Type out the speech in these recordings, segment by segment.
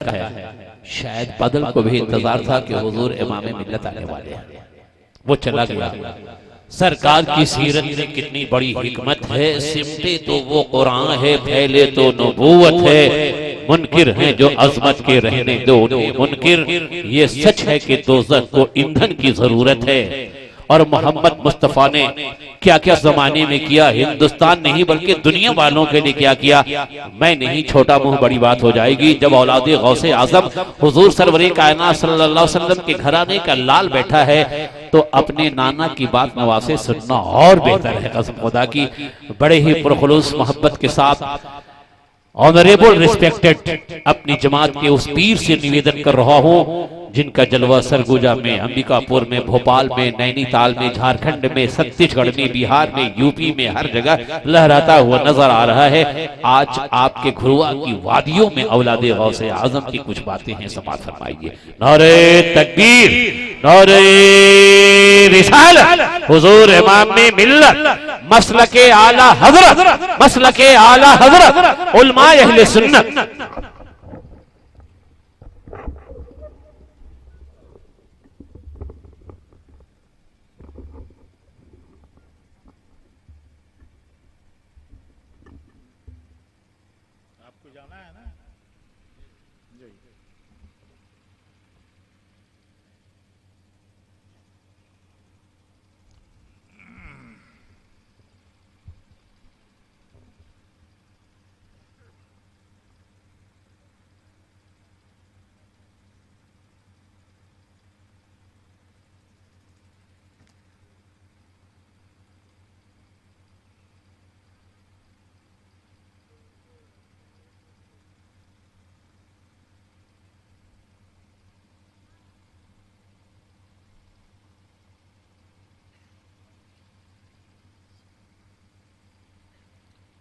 लगता है शायद बादल को भी इंतजार था कि हुजूर इमाम मिल्लत आने वाले हैं। वो चला गया। सरकार की सीरत में कितनी बड़ी हिकमत है, सिमटे तो वो कुरान है, फैले तो नबूवत है। मुनकिर हैं जो अजमत के रहने दो उन्हें मुनकिर, ये सच है कि दोज़ख को ईंधन की जरूरत है। और मोहम्मद मुस्तफा ने क्या क्या जमाने में किया, हिंदुस्तान नहीं बल्कि दुनिया वालों के लिए क्या किया। मैं नहीं, छोटा मुंह बड़ी बात हो जाएगी। जब औलादे गौसे आजम हुजूर सरवरे कायनात सल्लल्लाहु अलैहि वसल्लम के घराने का लाल बैठा है तो अपने नाना की बात नवासे सुनना और बेहतर है। कसम खुदा की बड़े ही पुरखुलूस मोहब्बत के साथ ऑनरेबल रिस्पेक्टेड अपनी जमात के उस पीर से निवेदन कर रहा हूं जिनका जलवा सरगुजा में, अंबिकापुर में, भोपाल में, नैनीताल में, झारखंड में, छत्तीसगढ़ में, बिहार में, यूपी में, हर जगह लहराता हुआ नजर आ रहा है। आज आपके घुरुआ की वादियों में औलादे गौसे आजम की कुछ बातें हैं, समाअत फरमाइए। नारे तकबीर, नारे रिसालत, हुजूर इमाम मिल्लत, मसलके आला हजरत, मसलके आला हजरत, उलमाए अहले सुन्नत।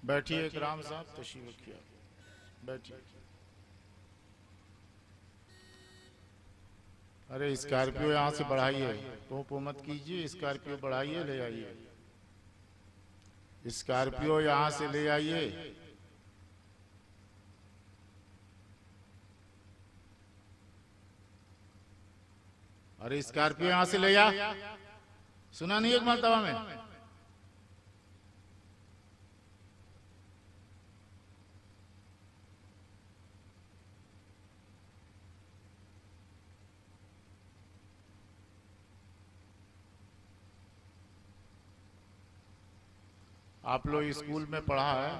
बैठिए इकराम साहब, तशरीफ रखिए, बैठिए। अरे स्कॉर्पियो यहाँ से बढ़ाइए, तो मत कीजिए, स्कॉर्पियो बढ़ाइए, ले आइए, स्कॉर्पियो यहाँ से ले आइए। अरे स्कॉर्पियो यहाँ से ले आ, सुना नहीं एक मर्तबा में? आप लोग स्कूल में पढ़ा है?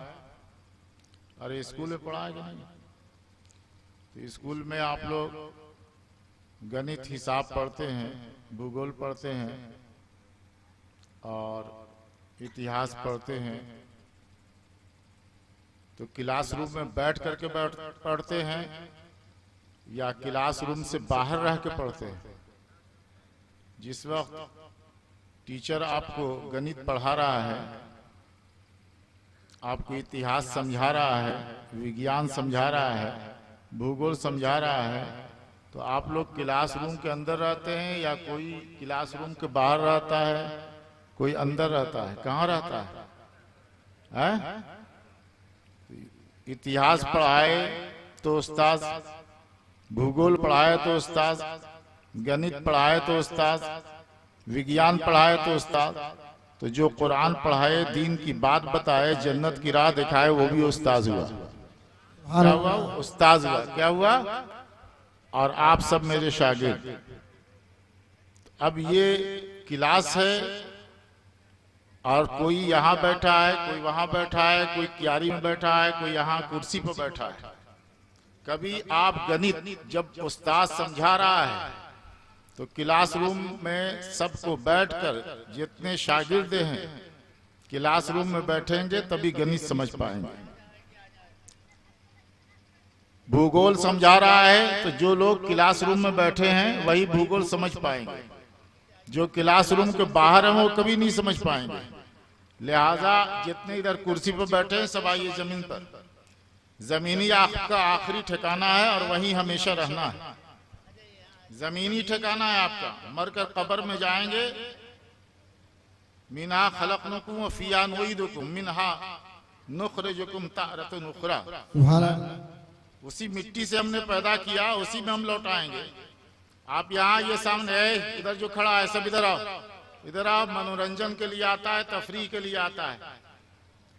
अरे स्कूल में पढ़ा है कि नहीं? तो स्कूल में आप लोग गणित हिसाब पढ़ते हैं, भूगोल पढ़ते हैं और इतिहास पढ़ते हैं। तो क्लासरूम में बैठ करके पढ़ते हैं या क्लासरूम से बाहर रह के पढ़ते हैं? जिस वक्त टीचर आपको गणित पढ़ा रहा है, आपको इतिहास समझा रहा है, विज्ञान समझा रहा है, भूगोल समझा रहा है, तो आप लोग क्लासरूम के अंदर रहते हैं या कोई क्लासरूम के बाहर रहता है, कोई अंदर रहता है? कहाँ रहता है? इतिहास पढ़ाए तो उस्ताद, भूगोल पढ़ाए तो उस्ताद, गणित पढ़ाए तो उस्ताद, विज्ञान पढ़ाए तो उस्ताद, तो जो कुरान पढ़ाए, दीन की बात बताए, जन्नत की राह दिखाए, वो भी उस्ताद हुआ। क्या हुआ? उस्ताद हुआ। क्या हुआ? और आप सब मेरे शागिर्द। अब ये क्लास है और कोई यहाँ बैठा है, कोई वहां बैठा है, कोई क्यारी में बैठा है, कोई यहाँ कुर्सी पर बैठा है। कभी आप गणित जब उस्ताद समझा रहा है तो क्लासरूम में सबको बैठकर, जितने शागिर्द हैं क्लासरूम में बैठेंगे तभी गणित समझ पाएंगे। भूगोल समझा रहा है तो जो लोग क्लासरूम में बैठे हैं वही भूगोल समझ पाएंगे, जो क्लासरूम के बाहर हैं वो कभी नहीं समझ पाएंगे। लिहाजा जितने इधर कुर्सी पर बैठे हैं सब आइए जमीन पर। जमीनी आपका आखिरी ठिकाना है और वहीं हमेशा रहना है। जमीनी ठिकाना है आपका। मरकर कब्र में जाएंगे, मिनहा खलक़नाकुम व फीहा नुईदुकुम मिनहा नुखरिजुकुम तारतन उखरा। उसी मिट्टी से हमने पैदा किया, उसी में हम लौटाएंगे। आप यहाँ ये सामने है, इधर जो खड़ा है सब इधर आओ, इधर आओ। मनोरंजन के लिए आता है, तफरीह के लिए आता है।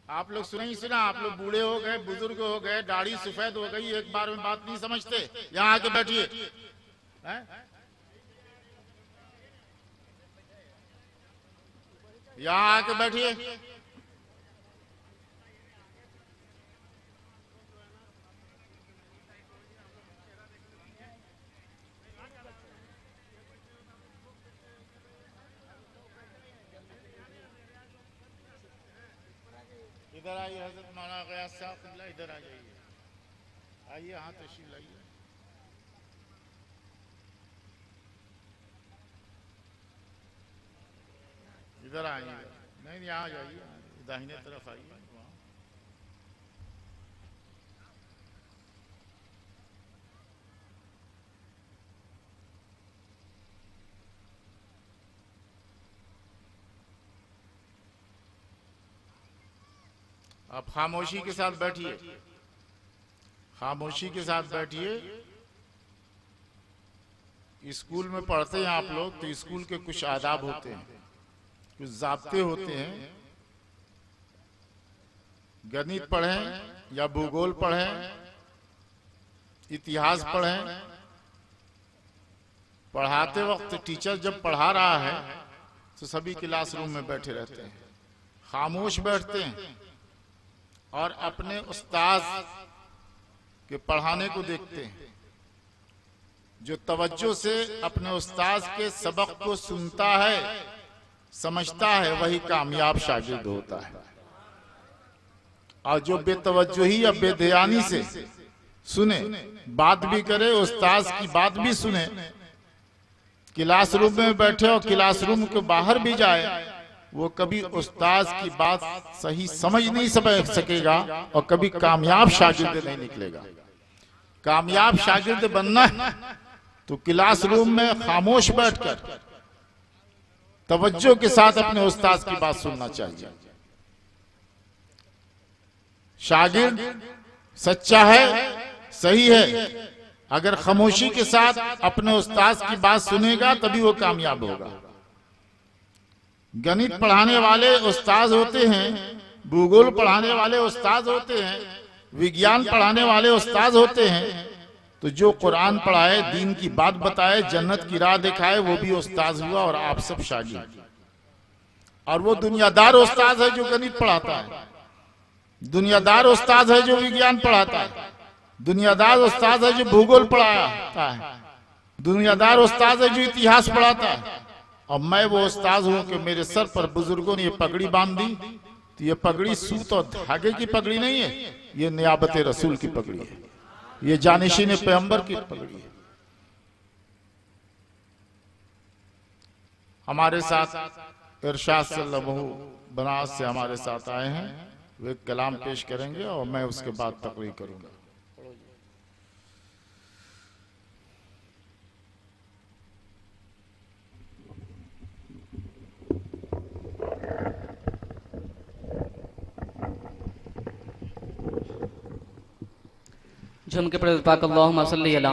आप लोग सुना ही सुना, आप लोग बूढ़े हो गए, बुजुर्ग हो गए, दाढ़ी सफेद हो गई, एक बार में बात नहीं समझते। यहाँ आके बैठिए, यहाँ आके बैठिए। इधर आइए हजरत मौलाना गयास साहब, इधर आ जाइए, आइए यहाँ तशरीफ लाइए। इधर आइए, नहीं यहाँ आ जाइए, दाहिने तरफ आइए। आप खामोशी के साथ बैठिए, खामोशी के साथ बैठिए। स्कूल में पढ़ते हैं आप लोग, तो स्कूल के कुछ आदाब होते हैं, कुछ ज़ाब्ते होते हैं। गणित पढ़ें या भूगोल पढ़ें, इतिहास पढ़ें, पढ़ाते वक्त टीचर जब पढ़ा रहा है तो सभी क्लासरूम में बैठे रहते हैं, खामोश बैठते हैं और अपने उस्ताद के पढ़ाने को देखते हैं। जो तवज्जो से अपने उस्ताद के सबक को सुनता है, समझता है, वही कामयाब शागिर्द होता है। और जो बेतवज्जोही या बेध्यानी से सुने, बात भी करे, उस्ताद की बात भी सुने, क्लासरूम में बैठे और क्लासरूम के बाहर भी जाए, वो कभी उस्ताद की बात सही समझ नहीं सकेगा और कभी कामयाब शागिर्द नहीं निकलेगा। कामयाब शागिर्द बनना है तो क्लासरूम में खामोश बैठकर तवज्जो के साथ अपने उस्ताद की बात सुनना चाहिए। शागिर्द सच्चा है, सही है, अगर खामोशी के साथ अपने उस्ताद की बात सुनेगा तभी वो कामयाब होगा। गणित पढ़ाने वाले उस्ताद होते हैं, भूगोल पढ़ाने वाले उस्ताद होते हैं, विज्ञान पढ़ाने वाले उस्ताद होते हैं, तो जो कुरान पढ़ाए, दीन की बात बताए, जन्नत की राह दिखाए, वो भी उस्ताद हुआ और आप सब शागिर्द। और वो दुनियादार उस्ताद है जो गणित पढ़ाता है, दुनियादार उस्ताद है जो विज्ञान पढ़ाता है, दुनियादार उस्ताद है जो भूगोल पढ़ाता है, दुनियादार उस्ताद है जो इतिहास पढ़ाता है। और मैं वो उस्ताद हूं कि मेरे सर पर बुजुर्गों ने ये पगड़ी बांध दी, तो ये पगड़ी सूत और धागे की पगड़ी नहीं है, ये नियाबत रसूल की पगड़ी है, ये जानिशीन पैगंबर की पगड़ी है। हमारे साथ इरशाद सल्लल्लाहु बनारस से हमारे साथ आए हैं, वे कलाम पेश करेंगे और मैं उसके बाद तकरीर करूंगा। झुम के प्रति पाक अल्लाहुम्मा सल्ली अला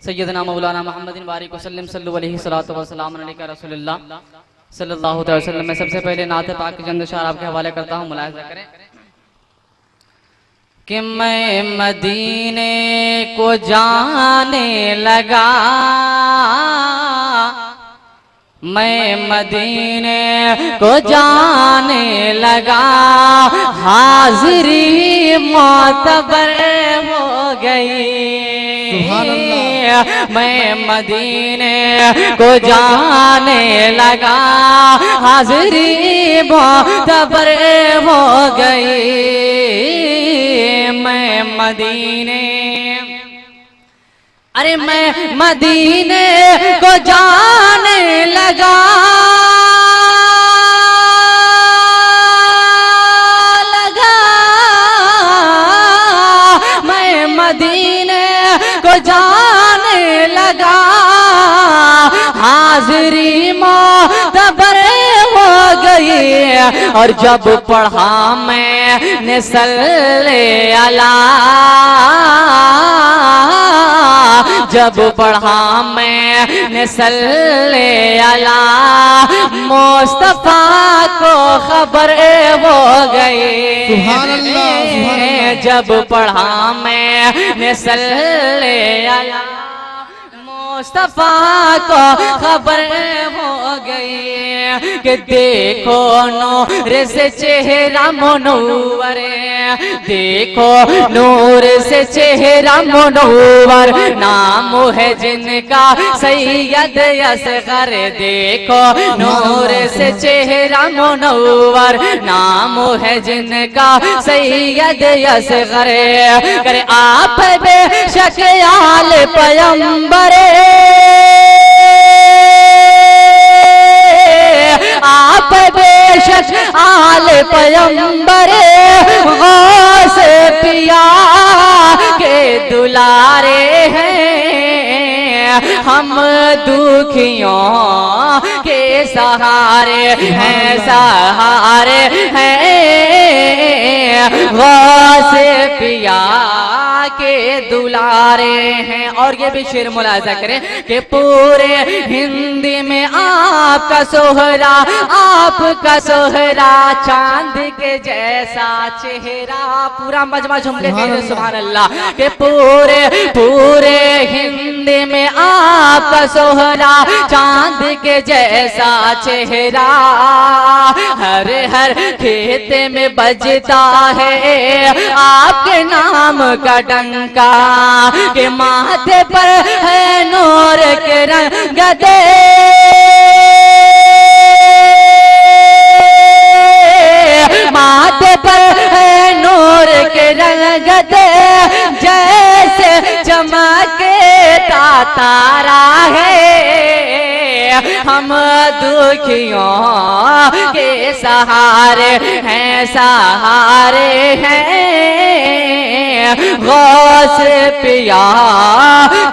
सय्यदना मौलाना मुहम्मदिन बारिक वसल्लम सल्लल्लाहु अलैहि सलातो व सलाम अलैका रसूलुल्लाह सल्लल्लाहु अलैहि वसल्लम। मैं सबसे पहले नात पाक के चंद शार आपके हवाले करता हूँ, मुलाहिजा करें कि मैं मदीने को जाने लगा, मैं मदीने को जाने लगा, हाजिरी मोतबर हो गई। मैं मदीने को जाने लगा, हाजिरी मोतबर हो गई। मैं मदीने, अरे मैं मदीने को जाने लगा, मैं मदीने को जाने लगा, हाजिरी मोतबर हो गई। गई। और जब पढ़ा मैंने सल्ले अला, जब पढ़ा मैंने सल्ले अला मुस्तफा को खबर हो गई। सुभान अल्लाह, सुभान अल्लाह। जब पढ़ा मैंने सल्ले अला मुस्तफा को खबर हो गई कि देखो नूर से चेहरा मुनव्वर, देखो नूर से चेहरा मुनव्वर, नाम है जिनका सैयद असगर। देखो नूर से चेहरा मुनव्वर, नाम है जिनका सैयद असगर। करे आप बेशक आल पैगंबरे, आप बेशक आल पैगंबरे, गौस पिया के दुलारे हैं। हम दुखियों के सहारे हैं, सहारे हैं, गौस पिया के दुलारे हैं। और ये भी शेर मुलाजा करें कि पूरे हिंदी में आपका सोहरा, आपका सोहरा चांद के जैसा चेहरा। पूरा मजमा झूम के कहिए सुभान अल्लाह। कि पूरे पूरे हिंदी में आपका सोहरा चांद के जैसा चेहरा। हर हर खेत में बजता है आपके नाम का डंका, के माथे पर है नूर के रंग दे, माथे पर है नूर के रंग दे, जैसे चमके तारा है। हम दुखियों के सहारे हैं, सहारे हैं, गौस पिया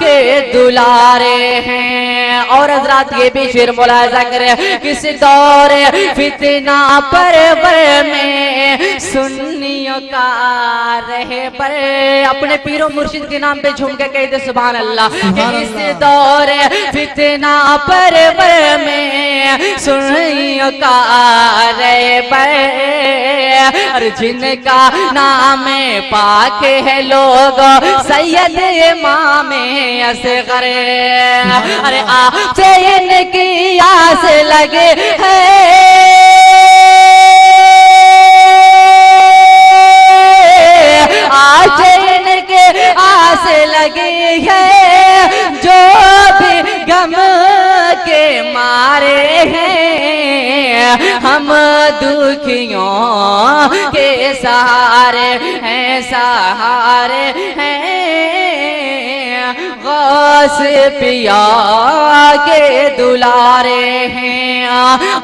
के दुलारे हैं। और हजरात ये भी शेर मुलाजा करें, किस दौर फितना परवर में सुन्नियों का रहे पर। अपने पीरो मुर्शिद के नाम पे झूम के कहते सुभान अल्लाह। इस दौर फितना परवर में सुन्नियों का रहे पर, और जिनका नाम पाक है लोग सैयद इमाम असगर। अरे आपसे इनकी आस लगे है, आज इनके आस लगी है, जो भी गम के मारे हैं। हम दुखियों के सहारे हैं, सहारे हैं, गौस पिया के दुलारे हैं।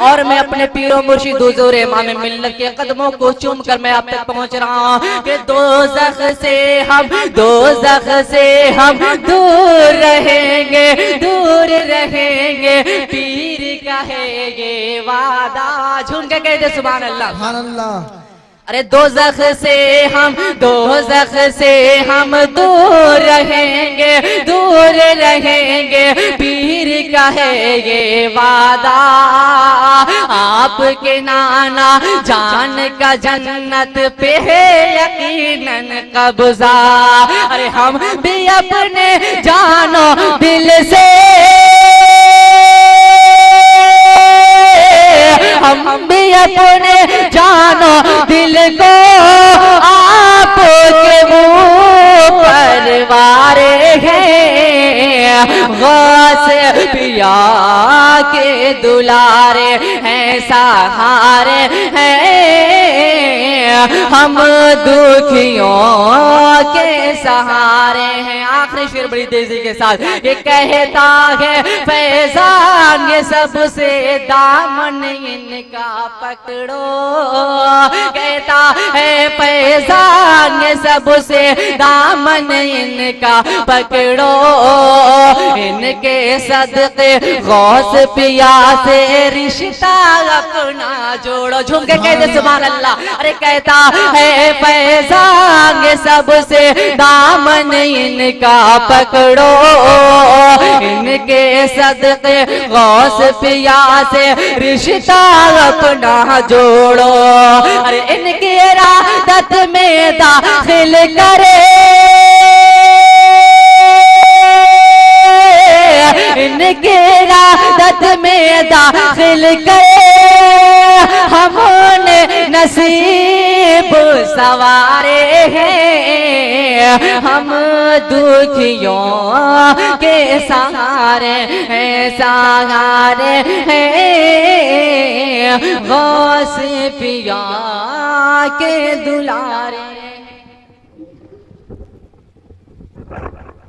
और मैं अपने पीरो मुर्शिद हुजूर इमाम मिल्लत के कदमों को चूम कर मैं आप तक पहुंच रहा हूं कि दोज़ख से हम, दोज़ख से हम दूर रहेंगे, दूर रहेंगे, पीर का है ये वादा। झूम के कहते सुभान अल्लाह, सुभान अल्लाह। अरे दोज़ख से हम, दोज़ख से हम दूर रहेंगे, दूर रहेंगे, पीर का है ये वादा। आपके नाना जान का जन्नत पे है यकीनन कब्जा। अरे हम भी अपने जानो दिल से, हम भी अपने जानो दिल को आपके मुँह पर वारे हैं। गौस पिया के दुलारे हैं, सहारे हैं, हम दुखियों के सहारे हैं। आखिरी शेर बड़ी तेजी के साथ ये कहता है फैजान ये सबसे दामन इनका पकड़ो। कहता है फैजान ये सबसे दामन इनका पकड़ो। पकड़ो, इनके सदके गौस पिया से रिश्ता अपना जोड़ो। झूम के कहते सुभान अल्लाह। अरे कहता है फैजान सबसे दामन इनका पकड़ो, इनके सदके गौस पिया से रिश्ता अपना जोड़ो। अरे इनके इरादत में दाखिल करे, इनके इरादत में दाखिल करे, हमने नसीब सवारे हैं, हम दुखियों के सहारे हैं, सहारे हैं, गौस पिया के दुलारे।